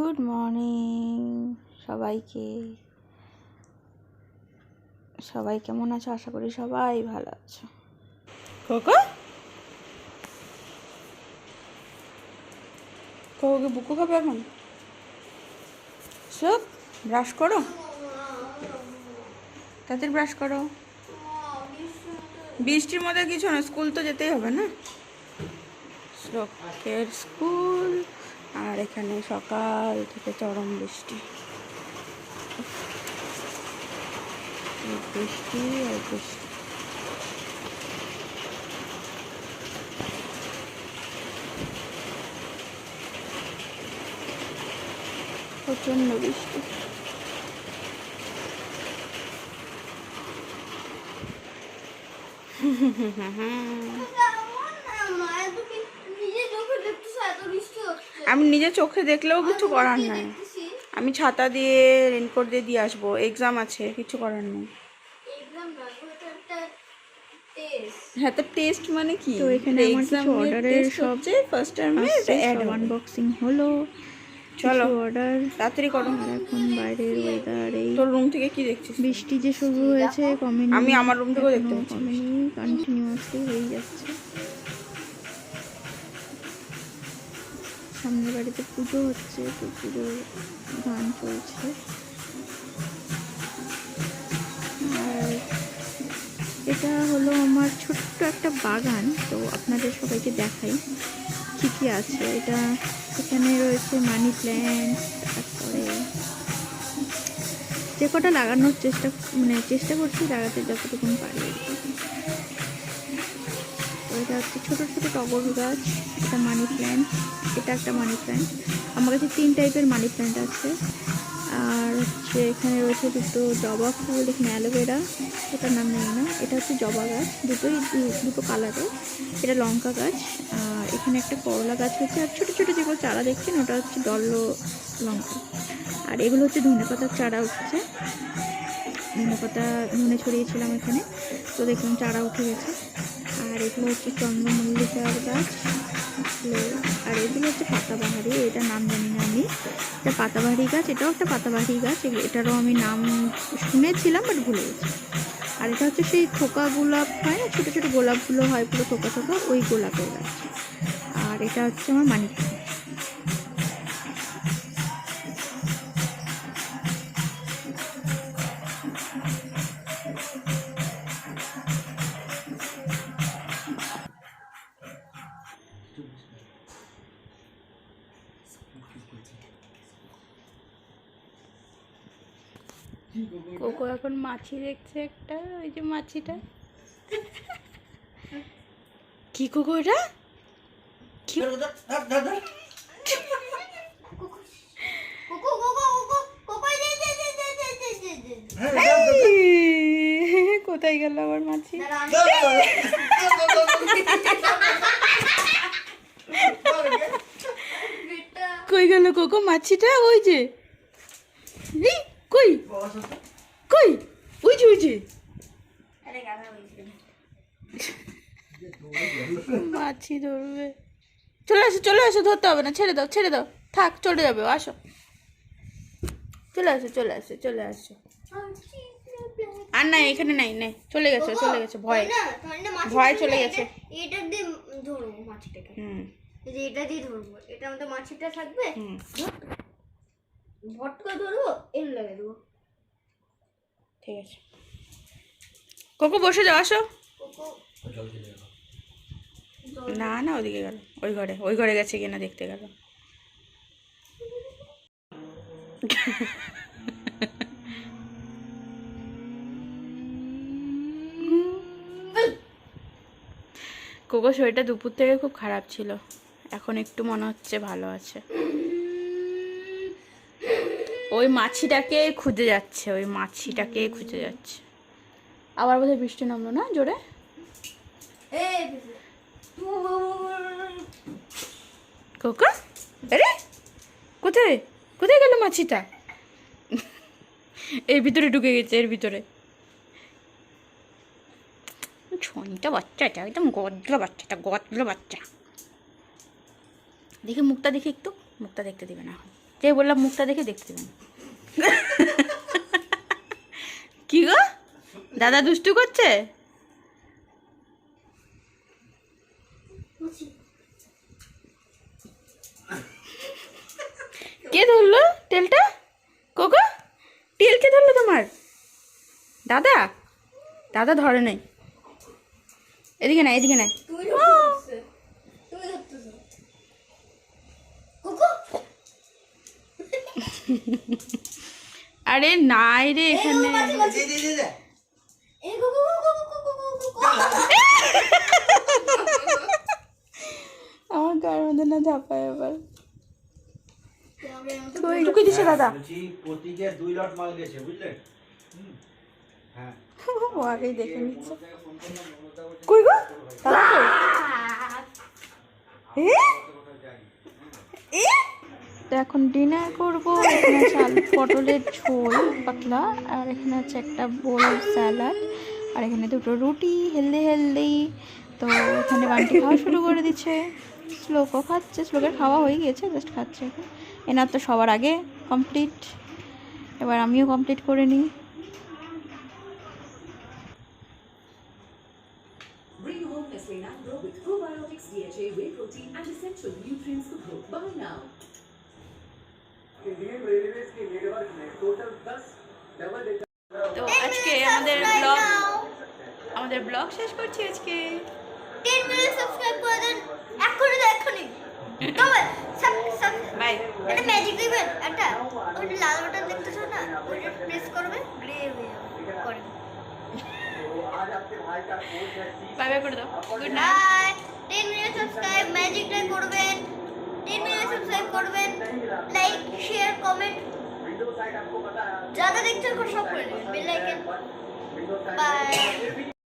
Good morning সবাইকে। সবাই কেমন আছো? আশা করি সবাই ভালো আছো। কোকো কোকোকে বুকু খাবে এখন? সব ব্রাশ করো, তাড়াতাড়ি ব্রাশ করো। বৃষ্টির মধ্যে কিছু না, স্কুল তো যেতেই হবে না। শ্লোকের স্কুল, আর এখানে সকাল থেকে চরম বৃষ্টি, বৃষ্টি আর বৃষ্টি। প্রচণ্ড বৃষ্টি। আমি নিজে চোখে দেখলেও কিছু করার নাই। আমি ছাতা দিয়ে রেনকোট দিয়ে আসবো, এক্সাম আছে, কিছু করার নেই। হ্যাঁ, তো টেস্ট মানে কি? তো এখানে আমার কিছু অর্ডারের সব ফার্স্ট টাইমে অ্যাড আনবক্সিং হলো। চলো অর্ডার তাড়াতাড়ি করো। এখন বাইরের ওয়েদার, এই তোর রুম থেকে কি দেখছিস? বৃষ্টি যে শুরু হয়েছে কমেনি। আমি আমার রুম থেকেও দেখতে পাচ্ছি কমেনি, কন্টিনিউয়াসলি হয়ে যাচ্ছে। সামনের বাড়িতে পুজো হচ্ছে, তো পুজোর গান চলছে। আর এটা হলো আমার ছোট্ট একটা বাগান, তো আপনাদের সবাইকে দেখাই কী কী আছে। এটা এখানে রয়েছে মানি প্ল্যান্ট, তারপরে যে কটা লাগানোর চেষ্টা করছি লাগাতে যতটুকু পারি। তো এটা হচ্ছে ছোটো ছোটো টগর গাছ, এটা মানি প্ল্যান্ট, এটা একটা মানি প্ল্যান্ট। আমার কাছে 3 টাইপের মানি প্ল্যান্ট আছে। আর হচ্ছে এখানে রয়েছে দুটো জবা ফুল, এখানে অ্যালোভেরা, এটার নাম নেই না, এটা হচ্ছে জবা গাছ, দুটো কালারের। এটা লঙ্কা গাছ, আর এখানে একটা করলা গাছ হচ্ছে। আর ছোটো ছোটো যেগুলো চারা দেখছেন ওটা হচ্ছে দল্ল লঙ্কা। আর এগুলো হচ্ছে ধনেপাতার চারা উঠছে। ধনে ছড়িয়েছিলাম এখানে, তো দেখলাম চারা উঠে গেছে। আর এগুলো হচ্ছে চন্দ্রমল্লিকার গাছ, আর এগুলো হচ্ছে পাতাবাহারি, এটার নাম জানি না আমি। এটা পাতাবাহারি গাছ, এটাও একটা পাতাবাহারি গাছ, এটারও আমি নাম শুনেছিলাম বাট ভুলে গেছি। আর এটা হচ্ছে সেই থোকা গোলাপ হয় না, ছোটো ছোটো গোলাপগুলো হয় পুরো থোকা থোকা, ওই গোলাপের গাছ। আর এটা হচ্ছে আমার মানি প্ল্যান্ট। কোকো এখন মাছি দেখছে একটা, ওই যে মাছিটা। কি কোকো এটা? কি কোথায় গেল আমার মাছি? কই গেল কোকো মাছিটা? ওই যে কই কই, ওই যে ওই যে মাছি ধরবে। চলে আসো, ধরতে হবে না, ছেড়ে দাও, থাক, চলে যাবে, আসো, চলে আসো। আর নাই, এখানে নাই, চলে গেছে ভয় চলে গেছে। এটা দিয়ে ধরবো মাছিটাকে, এটা দিয়ে ধরবো, এটা আমাদের মাছিটা থাকবে। ভটকা ধরবো, এর লাগিয়ে দেবো। ঠিক আছে, কোকো বসে যাও, আসো। না ওদিকে গেল, ওই ঘরে গেছে কিনা দেখতে গেল। কোকো শরীরটা দুপুর থেকে খুব খারাপ ছিল, এখন একটু মনে হচ্ছে ভালো আছে। ওই মাছিটাকে খুঁজে যাচ্ছে, আবার বোধহয় বৃষ্টি নামলো না জোরে। কোকো আরে কোথায় গেল মাছিটা? এর ভিতরে ঢুকে গেছে, এর ভিতরে। ছয়টা বাচ্চা, এটা একদম গদলা বাচ্চা। দেখি মুখটা দেখি, একটু মুখটা দেখতে দিবে না। যে বললাম মুখটা দেখে দেখতে না। কি গো দাদা দুষ্টু করছে? কে ধরলো তেলটা? কোকো তেল কে ধরলো তোমার? দাদা? দাদা ধরে নাই। এদিকে না, এদিকে না। আরে নাই রে এখানে। আমার গায়ের মধ্যে না ঝাপায় আবার। টুকি দিছে দাদা। প্রতিকে 2 লট মাল গেছে বুঝলে? হ্যাঁ ও আগেই দেখে নিচ্ছে। কই গো দাদা কই? তো এখন ডিনার করবো। এখানে আছে পটলের ঝোল পাতলা, আর এখানে আছে একটা বোল স্যালাড, আর এখানে 2টো রুটি হেলদি হেলদি। তো এখানে বান্টি খাওয়া শুরু করে দিচ্ছে, শ্লোকও খাচ্ছে। শ্লোকের খাওয়া হয়ে গিয়েছে, জাস্ট খাচ্ছে এখন। এনার তো সবার আগে কমপ্লিট, এবার আমিও কমপ্লিট করে নিই। Bring home Nestle Nano with probiotics, DHA, whey protein and essential nutrients for growth. Buy now. Indian railways के नेटवर्क में टोटल 10 डबल डेकर। তো আজকে আমাদের ব্লগ শেষ করছি আজকে। 10 মিলিয়ন সাবস্ক্রাইব করে দেন এখনই তো এখনই। তবে বাই। এটা ম্যাজিক দিবেন একটা, ওই লাল বাটন দেখতেছো না, ওইটা প্রেস করবে, গ্রে হয়ে যাবে করে। বাই বাই করে দাও, গুড নাইট। 10 মিলিয়ন সাবস্ক্রাইব ম্যাজিকটা করবেন, 10 মিলিয়ন সাবস্ক্রাইব করবেন, লাইক শেয়ার কমেন্ট যা যা দেখছেন সব করে দেবেন, বেল আইকন। বাই।